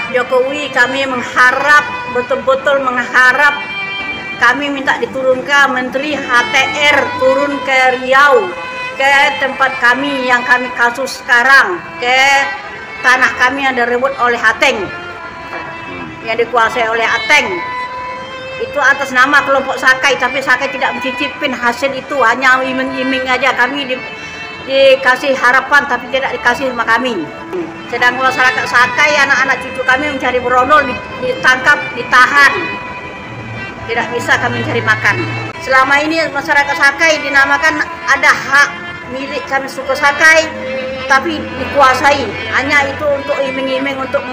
Pak Jokowi, kami mengharap, betul-betul mengharap, kami minta diturunkan Menteri HTR turun ke Riau, ke tempat kami yang kami kasus sekarang, ke tanah kami yang direbut oleh Ateng, yang dikuasai oleh Ateng. Itu atas nama kelompok Sakai, tapi Sakai tidak mencicipin hasil itu, hanya iming-iming aja. Kami dikasih harapan tapi tidak dikasih sama kami. Sedang masyarakat Sakai, anak-anak cucu kami mencari berondol, ditangkap, ditahan. Tidak bisa kami mencari makan. Selama ini masyarakat Sakai dinamakan ada hak milik kami suku Sakai, tapi dikuasai. Hanya itu untuk iming-iming, untuk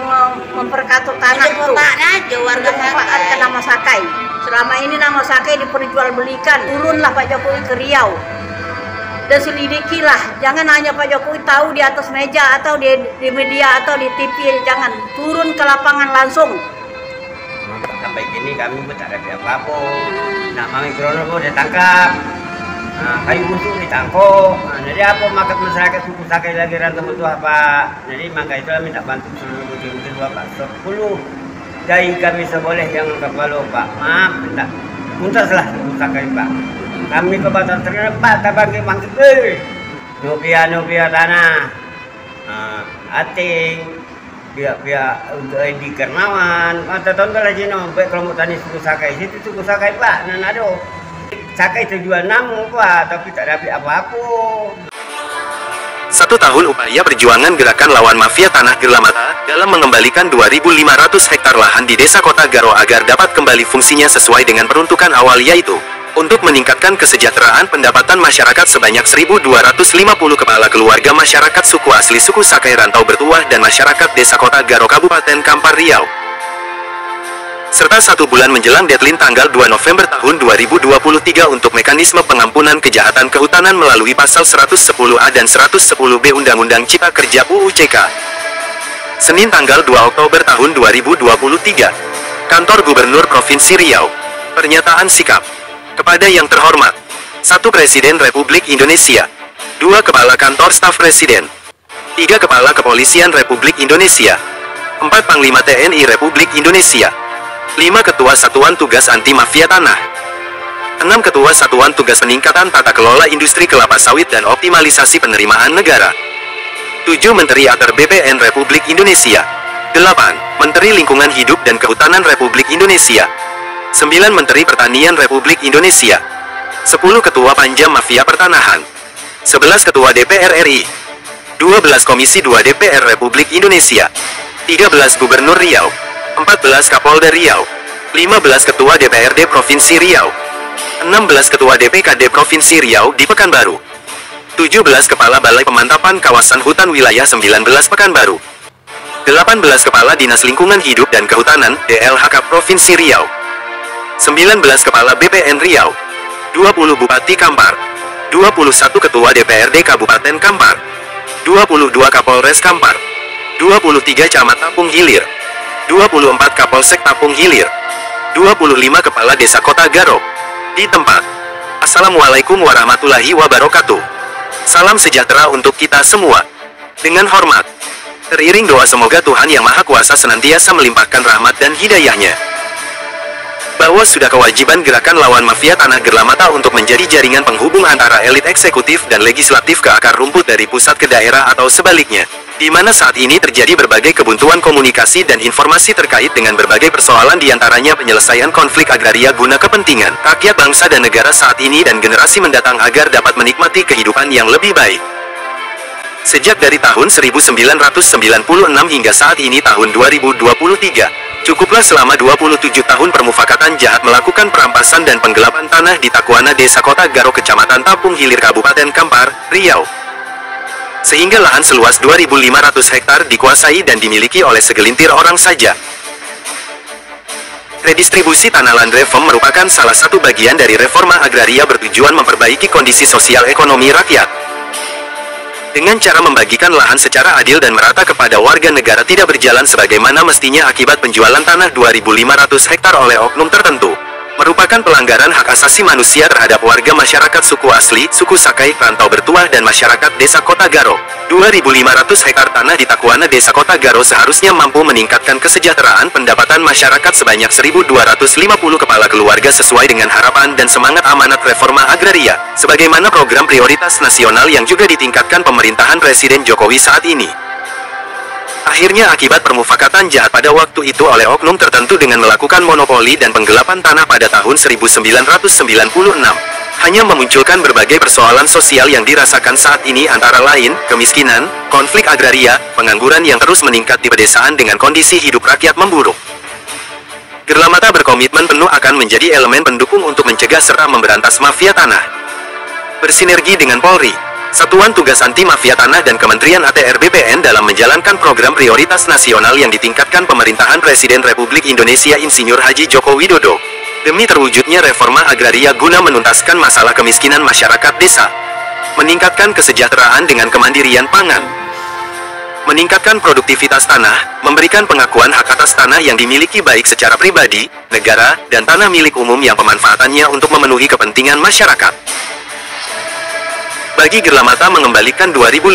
memperkatur tanah itu. Untuk memanfaatkan nama Sakai. Selama ini nama Sakai diperjualbelikan. Turunlah Pak Jokowi ke Riau dan selidikilah. Jangan hanya Pak Jokowi tahu di atas meja atau di media atau di TV. Jangan, turun ke lapangan langsung. Sampai kini kami pun tak ada apa-apa. Nak mami krono pun ditangkap. Kayu busuk ditangkap. Jadi apa makan masyarakat suku Sakai lagi rantau itu apa? Jadi maka itulah minta bantu seluruh mungkin Bapak 10 dari kami seboleh yang kepala Pak. Maaf, minta tuntaslah suku Sakai Pak. Kami kebatas terkena Pak, tabang ke maksud Nopia tanah. Ating pihak untuk Edi Karnawan, mata tonton lagi baik kelompok tani suku Sakai, situ suku Sakai Pak, nanado Sakai terjual namu Pak, tapi tak dapat apa-apa. 1 tahun upaya perjuangan gerakan lawan mafia tanah Gerlamata dalam mengembalikan 2.500 hektar lahan di desa Kota Garo agar dapat kembali fungsinya sesuai dengan peruntukan awal, yaitu untuk meningkatkan kesejahteraan pendapatan masyarakat sebanyak 1.250 kepala keluarga masyarakat suku asli suku Sakai Rantau Bertuah dan masyarakat desa Kota Garo Kabupaten Kampar Riau. Serta 1 bulan menjelang deadline tanggal 2 November tahun 2023 untuk mekanisme pengampunan kejahatan kehutanan melalui pasal 110A dan 110B Undang-Undang Cipta Kerja UU CK. Senin tanggal 2 Oktober tahun 2023. Kantor Gubernur Provinsi Riau. Pernyataan sikap. Kepada yang terhormat, 1 Presiden Republik Indonesia, 2 Kepala Kantor Staf Presiden, 3 Kepala Kepolisian Republik Indonesia, 4 Panglima TNI Republik Indonesia, 5 Ketua Satuan Tugas Anti Mafia Tanah, 6 Ketua Satuan Tugas Peningkatan Tata Kelola Industri Kelapa Sawit dan Optimalisasi Penerimaan Negara, 7 Menteri Atr BPN Republik Indonesia, 8 Menteri Lingkungan Hidup dan Kehutanan Republik Indonesia, 9 Menteri Pertanian Republik Indonesia, 10 Ketua Panja Mafia Pertanahan, 11 Ketua DPR RI, 12 Komisi 2 DPR Republik Indonesia, 13 Gubernur Riau, 14 Kapolda Riau, 15 Ketua DPRD Provinsi Riau, 16 Ketua DPKD Provinsi Riau di Pekanbaru, 17 Kepala Balai Pemantapan Kawasan Hutan Wilayah 19 Pekanbaru, 18 Kepala Dinas Lingkungan Hidup dan Kehutanan DLHK Provinsi Riau, 19 Kepala BPN Riau, 20 Bupati Kampar, 21 Ketua DPRD Kabupaten Kampar, 22 Kapolres Kampar, 23 Camat Tapung Hilir, 24 Kapolsek Tapung Hilir, 25 Kepala Desa Kota Garo. Di tempat. Assalamualaikum warahmatullahi wabarakatuh. Salam sejahtera untuk kita semua. Dengan hormat. Teriring doa semoga Tuhan Yang Maha Kuasa senantiasa melimpahkan rahmat dan hidayahnya. Bahwa sudah kewajiban gerakan lawan mafia tanah Gerlamata untuk menjadi jaringan penghubung antara elit eksekutif dan legislatif ke akar rumput dari pusat ke daerah atau sebaliknya, di mana saat ini terjadi berbagai kebuntuan komunikasi dan informasi terkait dengan berbagai persoalan, diantaranya penyelesaian konflik agraria guna kepentingan rakyat bangsa dan negara saat ini dan generasi mendatang agar dapat menikmati kehidupan yang lebih baik. Sejak dari tahun 1996 hingga saat ini tahun 2023, cukuplah selama 27 tahun permufakatan jahat melakukan perampasan dan penggelapan tanah di Takuana Desa Kota Garo Kecamatan Tapung Hilir Kabupaten Kampar, Riau. Sehingga lahan seluas 2.500 hektar dikuasai dan dimiliki oleh segelintir orang saja. Redistribusi tanah land reform merupakan salah satu bagian dari reforma agraria bertujuan memperbaiki kondisi sosial ekonomi rakyat. Dengan cara membagikan lahan secara adil dan merata kepada warga negara tidak berjalan sebagaimana mestinya akibat penjualan tanah 2.500 hektar oleh oknum tertentu. merupakan pelanggaran hak asasi manusia terhadap warga masyarakat suku asli, suku Sakai, rantau bertuah dan masyarakat desa Kota Garo. 2.500 hektar tanah di Takuana desa Kota Garo seharusnya mampu meningkatkan kesejahteraan pendapatan masyarakat sebanyak 1.250 kepala keluarga sesuai dengan harapan dan semangat amanat reforma agraria, sebagaimana program prioritas nasional yang juga ditingkatkan pemerintahan Presiden Jokowi saat ini. Akhirnya akibat permufakatan jahat pada waktu itu oleh oknum tertentu dengan melakukan monopoli dan penggelapan tanah pada tahun 1996, hanya memunculkan berbagai persoalan sosial yang dirasakan saat ini antara lain, kemiskinan, konflik agraria, pengangguran yang terus meningkat di pedesaan dengan kondisi hidup rakyat memburuk. Gerlamata berkomitmen penuh akan menjadi elemen pendukung untuk mencegah serta memberantas mafia tanah. Bersinergi dengan Polri, Satuan Tugas Anti Mafia Tanah dan Kementerian ATR BPN dalam menjalankan program prioritas nasional yang ditingkatkan pemerintahan Presiden Republik Indonesia Insinyur Haji Joko Widodo, demi terwujudnya reforma agraria guna menuntaskan masalah kemiskinan masyarakat desa, meningkatkan kesejahteraan dengan kemandirian pangan, meningkatkan produktivitas tanah, memberikan pengakuan hak atas tanah yang dimiliki baik secara pribadi, negara, dan tanah milik umum yang pemanfaatannya untuk memenuhi kepentingan masyarakat. Bagi Gerlamata mengembalikan 2.500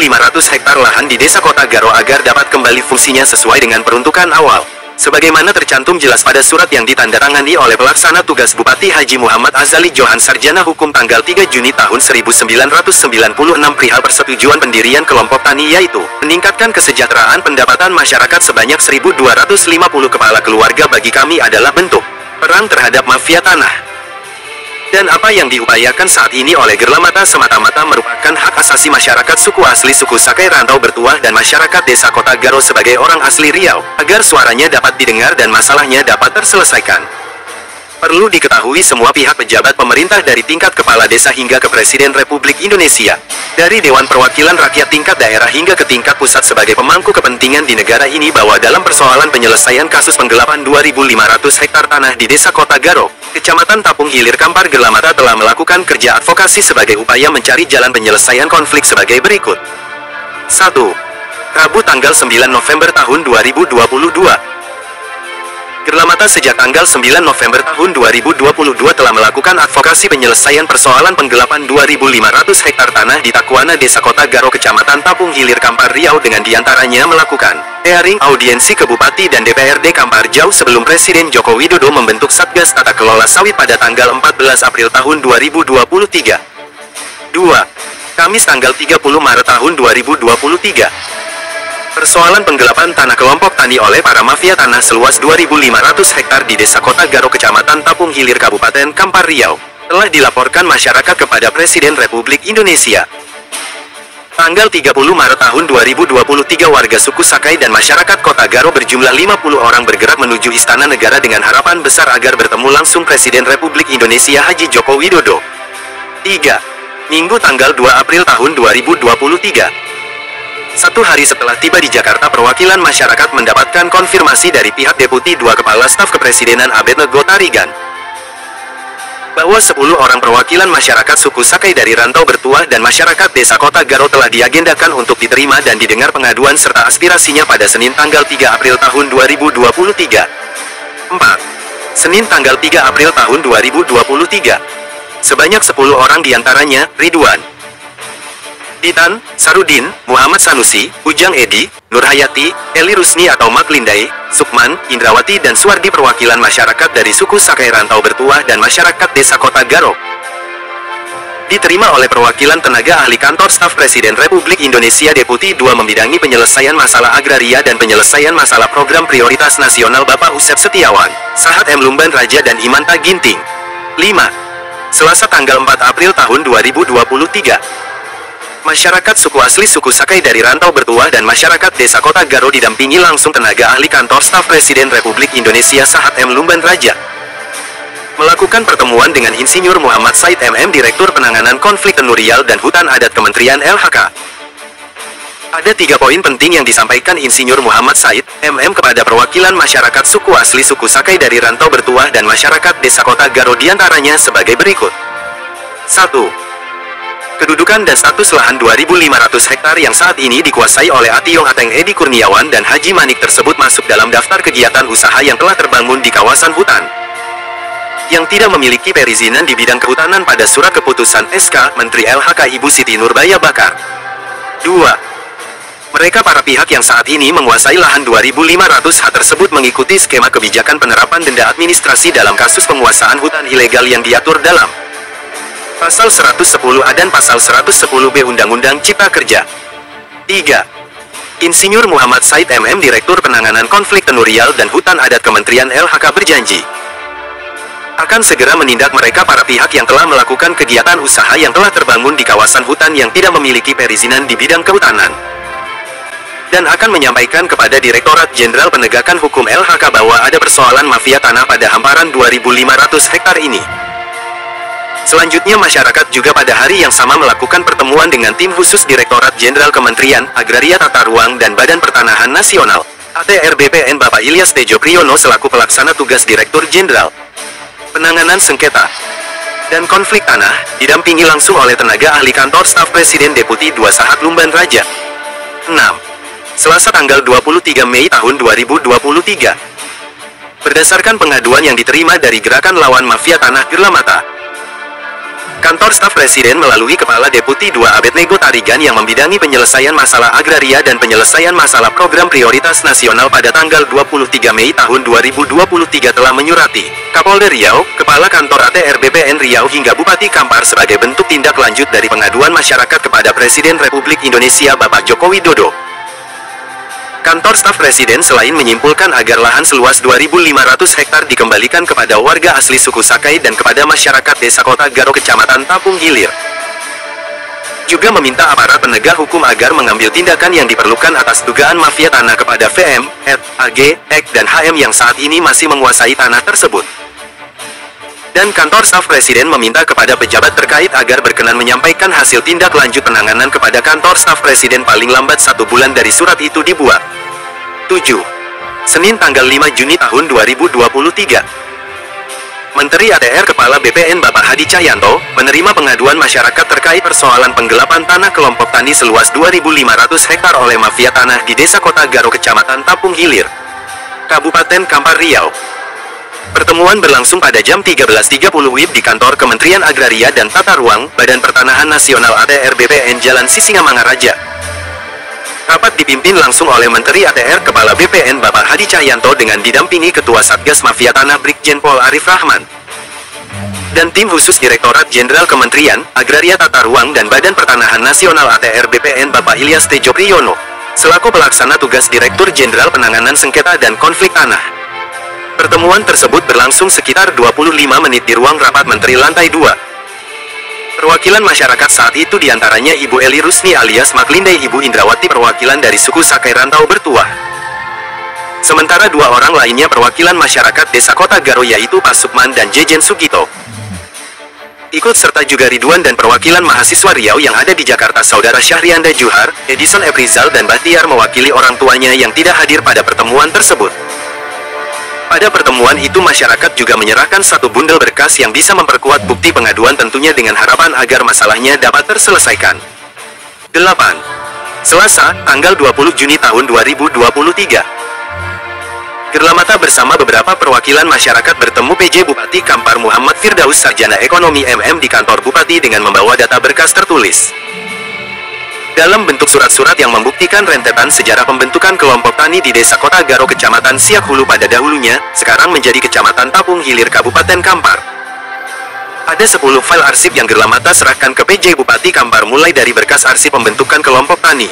hektar lahan di desa Kota Garo agar dapat kembali fungsinya sesuai dengan peruntukan awal, sebagaimana tercantum jelas pada surat yang ditandatangani oleh Pelaksana Tugas Bupati Haji Muhammad Azali Johan Sarjana Hukum tanggal 3 Juni tahun 1996 perihal persetujuan pendirian kelompok tani, yaitu meningkatkan kesejahteraan pendapatan masyarakat sebanyak 1.250 kepala keluarga bagi kami adalah bentuk perang terhadap mafia tanah. Dan apa yang diupayakan saat ini oleh Gerlamata semata-mata merupakan hak asasi masyarakat suku asli suku Sakai rantau bertuah dan masyarakat desa Kota Garo sebagai orang asli Riau, agar suaranya dapat didengar dan masalahnya dapat terselesaikan. Perlu diketahui semua pihak pejabat pemerintah dari tingkat kepala desa hingga ke Presiden Republik Indonesia, dari Dewan Perwakilan Rakyat tingkat daerah hingga ke tingkat pusat sebagai pemangku kepentingan di negara ini bahwa dalam persoalan penyelesaian kasus penggelapan 2.500 hektar tanah di desa Kota Garo, Kecamatan Tapung Hilir Kampar, Gerlamata telah melakukan kerja advokasi sebagai upaya mencari jalan penyelesaian konflik sebagai berikut. 1. Rabu tanggal 9 November tahun 2022. Gerlamata sejak tanggal 9 November tahun 2022 telah melakukan advokasi penyelesaian persoalan penggelapan 2.500 hektar tanah di Takuana desa Kota Garo Kecamatan Tapung Hilir Kampar Riau dengan diantaranya melakukan hearing audiensi ke Bupati dan DPRD Kampar jauh sebelum Presiden Joko Widodo membentuk Satgas Tata Kelola Sawit pada tanggal 14 April tahun 2023. 2. Kamis tanggal 30 Maret tahun 2023. Persoalan penggelapan tanah kelompok tani oleh para mafia tanah seluas 2.500 hektar di desa Kota Garo Kecamatan Tapung Hilir Kabupaten Kampar Riau telah dilaporkan masyarakat kepada Presiden Republik Indonesia. Tanggal 30 Maret tahun 2023 warga suku Sakai dan masyarakat Kota Garo berjumlah 50 orang bergerak menuju Istana Negara dengan harapan besar agar bertemu langsung Presiden Republik Indonesia Haji Joko Widodo. 3. Minggu tanggal 2 April tahun 2023. Satu hari setelah tiba di Jakarta, perwakilan masyarakat mendapatkan konfirmasi dari pihak Deputi 2 Kepala Staf Kepresidenan Abednego Tarigan bahwa 10 orang perwakilan masyarakat suku Sakai dari rantau bertuah dan masyarakat desa Kota Garo telah diagendakan untuk diterima dan didengar pengaduan serta aspirasinya pada Senin tanggal 3 April tahun 2023. 4. Senin tanggal 3 April tahun 2023. Sebanyak 10 orang diantaranya, Ridwan, Ditan, Sarudin, Muhammad Sanusi, Ujang Edi, Nurhayati, Eli Rusni atau Mak Lindai, Sukman, Indrawati dan Suwardi perwakilan masyarakat dari suku Sakai rantau bertuah dan masyarakat desa Kota Garo diterima oleh perwakilan tenaga ahli kantor staf Presiden Republik Indonesia Deputi 2 membidangi penyelesaian masalah agraria dan penyelesaian masalah program prioritas nasional Bapak Usep Setiawan, Sahat M. Lumban Raja dan Himanta Ginting. 5. Selasa tanggal 4 April tahun 2023. Masyarakat suku asli suku Sakai dari rantau bertuah dan masyarakat desa Kota Garo didampingi langsung tenaga ahli kantor staf Presiden Republik Indonesia Sahat M. Lumban Raja melakukan pertemuan dengan Insinyur Muhammad Said MM, Direktur Penanganan Konflik Tenurial dan Hutan Adat Kementerian LHK. Ada 3 poin penting yang disampaikan Insinyur Muhammad Said MM kepada perwakilan masyarakat suku asli suku Sakai dari rantau bertuah dan masyarakat desa Kota Garo, diantaranya sebagai berikut. 1. Kedudukan dan status lahan 2.500 hektar yang saat ini dikuasai oleh Ationg Ateng Edi Kurniawan dan Haji Manik tersebut masuk dalam daftar kegiatan usaha yang telah terbangun di kawasan hutan. yang tidak memiliki perizinan di bidang kehutanan pada surat keputusan SK Menteri LHK Ibu Siti Nurbaya Bakar. 2. Mereka para pihak yang saat ini menguasai lahan 2.500 ha tersebut mengikuti skema kebijakan penerapan denda administrasi dalam kasus penguasaan hutan ilegal yang diatur dalam Pasal 110A dan Pasal 110B Undang-Undang Cipta Kerja. 3. Insinyur Muhammad Said MM, Direktur Penanganan Konflik Tenurial dan Hutan Adat Kementerian LHK berjanji akan segera menindak mereka para pihak yang telah melakukan kegiatan usaha yang telah terbangun di kawasan hutan yang tidak memiliki perizinan di bidang kehutanan, dan akan menyampaikan kepada Direktorat Jenderal Penegakan Hukum LHK bahwa ada persoalan mafia tanah pada hamparan 2.500 hektar ini. Selanjutnya masyarakat juga pada hari yang sama melakukan pertemuan dengan tim khusus Direktorat Jenderal Kementerian Agraria Tata Ruang dan Badan Pertanahan Nasional (ATR) BPN Bapak Ilyas Tejo Priyono selaku pelaksana tugas Direktur Jenderal Penanganan Sengketa dan Konflik Tanah, didampingi langsung oleh tenaga ahli Kantor Staf Presiden Deputi 2 Sahat Lumban Raja. 6. Selasa tanggal 23 Mei tahun 2023. Berdasarkan pengaduan yang diterima dari Gerakan Lawan Mafia Tanah Gerlamata, Kantor Staf Presiden melalui Kepala Deputi 2 Abednego Tarigan yang membidangi penyelesaian masalah agraria dan penyelesaian masalah program prioritas nasional pada tanggal 23 Mei tahun 2023 telah menyurati Kapolda Riau, Kepala Kantor ATR BPN Riau hingga Bupati Kampar sebagai bentuk tindak lanjut dari pengaduan masyarakat kepada Presiden Republik Indonesia Bapak Joko Widodo. Kantor Staf Presiden selain menyimpulkan agar lahan seluas 2.500 hektar dikembalikan kepada warga asli suku Sakai dan kepada masyarakat Desa Kota Garo Kecamatan Tapung Gilir, juga meminta aparat penegak hukum agar mengambil tindakan yang diperlukan atas dugaan mafia tanah kepada VM, AG, EK, dan HM yang saat ini masih menguasai tanah tersebut. Dan Kantor Staf Presiden meminta kepada pejabat terkait agar berkenan menyampaikan hasil tindak lanjut penanganan kepada Kantor Staf Presiden paling lambat 1 bulan dari surat itu dibuat. 7. Senin tanggal 5 Juni tahun 2023. Menteri ATR Kepala BPN Bapak Hadi Cahyanto menerima pengaduan masyarakat terkait persoalan penggelapan tanah kelompok tani seluas 2.500 hektar oleh mafia tanah di Desa Kota Garo Kecamatan Tapung Gilir, Kabupaten Kampar Riau. Pertemuan berlangsung pada jam 13.30 WIB di Kantor Kementerian Agraria dan Tata Ruang, Badan Pertanahan Nasional ATR BPN Jalan Sisingamangaraja. Rapat dipimpin langsung oleh Menteri ATR Kepala BPN Bapak Hadi Cahyanto dengan didampingi Ketua Satgas Mafia Tanah Brigjen Pol Arif Rahman, dan tim khusus Direktorat Jenderal Kementerian Agraria Tata Ruang dan Badan Pertanahan Nasional ATR BPN Bapak Ilyas Tejo Priyono selaku pelaksana tugas Direktur Jenderal Penanganan Sengketa dan Konflik Tanah. Pertemuan tersebut berlangsung sekitar 25 menit di ruang rapat Menteri lantai 2. Perwakilan masyarakat saat itu diantaranya Ibu Eli Rusni alias Maklindai, Ibu Indrawati perwakilan dari suku Sakai Rantau Bertuah. Sementara 2 orang lainnya perwakilan masyarakat Desa Kota Garo yaitu Pak Sukman dan Jejen Sugito. Ikut serta juga Ridwan dan perwakilan mahasiswa Riau yang ada di Jakarta Saudara Syahrianda Juhar, Edison Efrizal dan Bahtiar mewakili orang tuanya yang tidak hadir pada pertemuan tersebut. Pada pertemuan itu masyarakat juga menyerahkan 1 bundel berkas yang bisa memperkuat bukti pengaduan tentunya dengan harapan agar masalahnya dapat terselesaikan. 8. Selasa, tanggal 20 Juni tahun 2023. Gerlamata bersama beberapa perwakilan masyarakat bertemu PJ Bupati Kampar Muhammad Firdaus Sarjana Ekonomi MM di kantor Bupati dengan membawa data berkas tertulis dalam bentuk surat-surat yang membuktikan rentetan sejarah pembentukan kelompok tani di Desa Kota Garo Kecamatan Siak Hulu pada dahulunya, sekarang menjadi Kecamatan Tapung Hilir Kabupaten Kampar. Ada 10 file arsip yang Gerlamata serahkan ke PJ Bupati Kampar mulai dari berkas arsip pembentukan kelompok tani,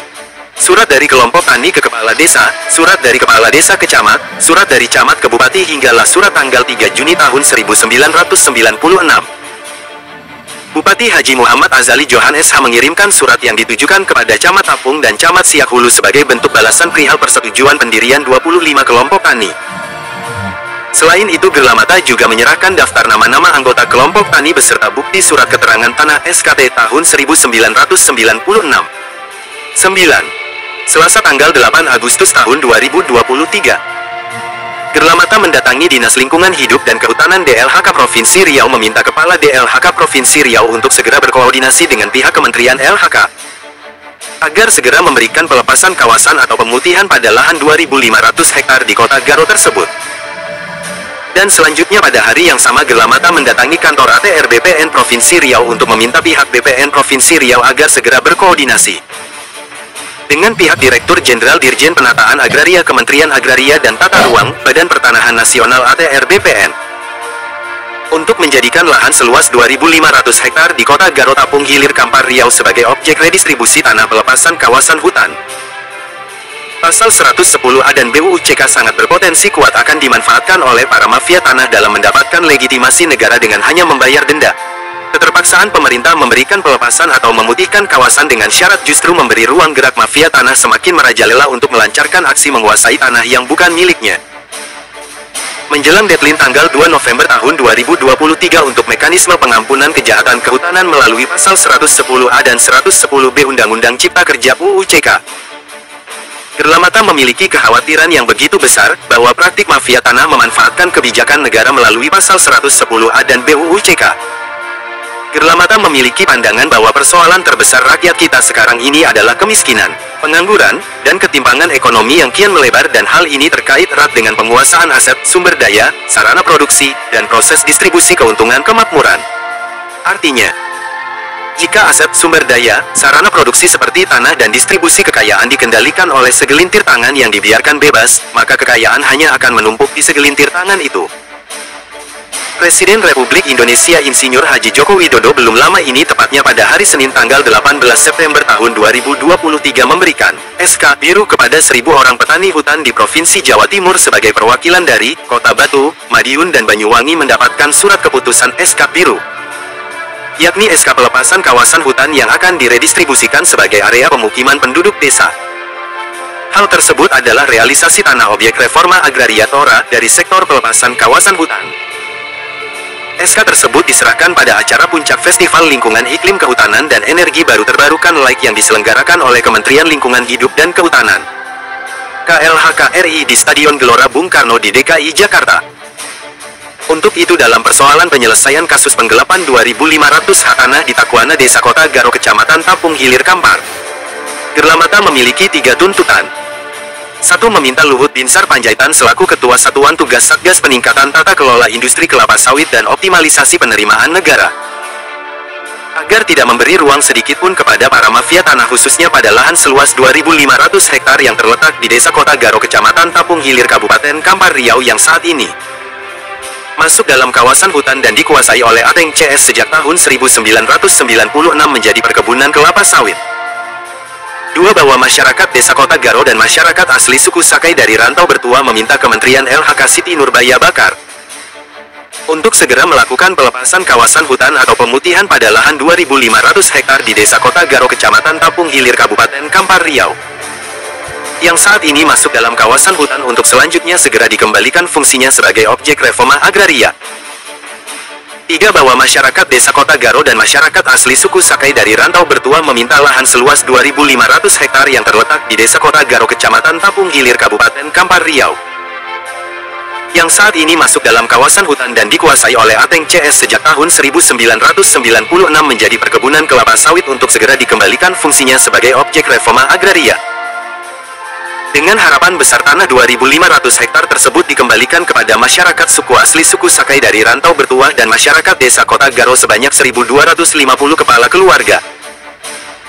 surat dari kelompok tani ke Kepala Desa, surat dari Kepala Desa ke Camat, surat dari Camat ke Bupati hinggalah surat tanggal 3 Juni tahun 1996. Bupati Haji Muhammad Azali Johan SH mengirimkan surat yang ditujukan kepada Camat Tapung dan Camat Siak Hulu sebagai bentuk balasan perihal persetujuan pendirian 25 kelompok tani. Selain itu Gerlamata juga menyerahkan daftar nama-nama anggota kelompok tani beserta bukti surat keterangan tanah SKT tahun 1996. 9. Selasa tanggal 8 Agustus tahun 2023. Gerlamata mendatangi Dinas Lingkungan Hidup dan Kehutanan DLHK Provinsi Riau meminta Kepala DLHK Provinsi Riau untuk segera berkoordinasi dengan pihak Kementerian LHK agar segera memberikan pelepasan kawasan atau pemutihan pada lahan 2.500 hektar di Kota Garo tersebut. Dan selanjutnya pada hari yang sama Gerlamata mendatangi kantor ATR BPN Provinsi Riau untuk meminta pihak BPN Provinsi Riau agar segera berkoordinasi dengan pihak Direktur Jenderal Dirjen Penataan Agraria Kementerian Agraria dan Tata Ruang, Badan Pertanahan Nasional ATR BPN, untuk menjadikan lahan seluas 2.500 hektar di Kota Garo Tapung Hilir Kampar Riau sebagai objek redistribusi tanah pelepasan kawasan hutan. Pasal 110A dan BUU-CK sangat berpotensi kuat akan dimanfaatkan oleh para mafia tanah dalam mendapatkan legitimasi negara dengan hanya membayar denda. Keterpaksaan pemerintah memberikan pelepasan atau memutihkan kawasan dengan syarat justru memberi ruang gerak mafia tanah semakin merajalela untuk melancarkan aksi menguasai tanah yang bukan miliknya. Menjelang deadline tanggal 2 November tahun 2023 untuk mekanisme pengampunan kejahatan kehutanan melalui pasal 110A dan 110B Undang-Undang Cipta Kerja UU-CK, Gerlamata memiliki kekhawatiran yang begitu besar bahwa praktik mafia tanah memanfaatkan kebijakan negara melalui pasal 110A dan BUU-CK. Gerlamata memiliki pandangan bahwa persoalan terbesar rakyat kita sekarang ini adalah kemiskinan, pengangguran, dan ketimpangan ekonomi yang kian melebar dan hal ini terkait erat dengan penguasaan aset, sumber daya, sarana produksi, dan proses distribusi keuntungan kemakmuran. Artinya, jika aset sumber daya, sarana produksi seperti tanah dan distribusi kekayaan dikendalikan oleh segelintir tangan yang dibiarkan bebas, maka kekayaan hanya akan menumpuk di segelintir tangan itu. Presiden Republik Indonesia Insinyur Haji Joko Widodo belum lama ini tepatnya pada hari Senin tanggal 18 September tahun 2023 memberikan SK Biru kepada 1.000 orang petani hutan di Provinsi Jawa Timur sebagai perwakilan dari Kota Batu, Madiun dan Banyuwangi mendapatkan surat keputusan SK Biru, yakni SK pelepasan kawasan hutan yang akan diredistribusikan sebagai area pemukiman penduduk desa. Hal tersebut adalah realisasi tanah objek reforma agraria TORA dari sektor pelepasan kawasan hutan. SK tersebut diserahkan pada acara puncak Festival Lingkungan Iklim Kehutanan dan Energi Baru Terbarukan LIKE yang diselenggarakan oleh Kementerian Lingkungan Hidup dan Kehutanan KLHK RI di Stadion Gelora Bung Karno di DKI Jakarta. Untuk itu dalam persoalan penyelesaian kasus penggelapan 2.500 hak tanah di Takuana Desa Kota Garo Kecamatan Tapung Hilir Kampar, Gerlamata memiliki 3 tuntutan. 1. Meminta Luhut Binsar Panjaitan selaku Ketua Satuan Tugas Satgas Peningkatan Tata Kelola Industri Kelapa Sawit dan Optimalisasi Penerimaan Negara agar tidak memberi ruang sedikitpun kepada para mafia tanah khususnya pada lahan seluas 2.500 hektar yang terletak di Desa Kota Garo Kecamatan Tapung Hilir Kabupaten Kampar Riau yang saat ini masuk dalam kawasan hutan dan dikuasai oleh Ateng CS sejak tahun 1996 menjadi perkebunan kelapa sawit. 2. Bahwa masyarakat Desa Kota Garo dan masyarakat asli suku Sakai dari rantau bertua meminta Kementerian LHK Siti Nurbaya Bakar untuk segera melakukan pelepasan kawasan hutan atau pemutihan pada lahan 2.500 hektar di Desa Kota Garo Kecamatan Tapung Hilir Kabupaten Kampar Riau yang saat ini masuk dalam kawasan hutan untuk selanjutnya segera dikembalikan fungsinya sebagai objek reforma agraria. 3. Bahwa masyarakat Desa Kota Garo dan masyarakat asli suku Sakai dari rantau bertua meminta lahan seluas 2.500 hektar yang terletak di Desa Kota Garo Kecamatan Tapung Hilir Kabupaten Kampar Riau yang saat ini masuk dalam kawasan hutan dan dikuasai oleh Ateng CS sejak tahun 1996 menjadi perkebunan kelapa sawit untuk segera dikembalikan fungsinya sebagai objek reforma agraria. Dengan harapan besar tanah 2.500 hektar tersebut dikembalikan kepada masyarakat suku asli suku Sakai dari rantau bertuah dan masyarakat Desa Kota Garo sebanyak 1.250 kepala keluarga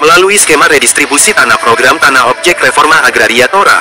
melalui skema redistribusi tanah program Tanah Objek Reforma Agraria TORA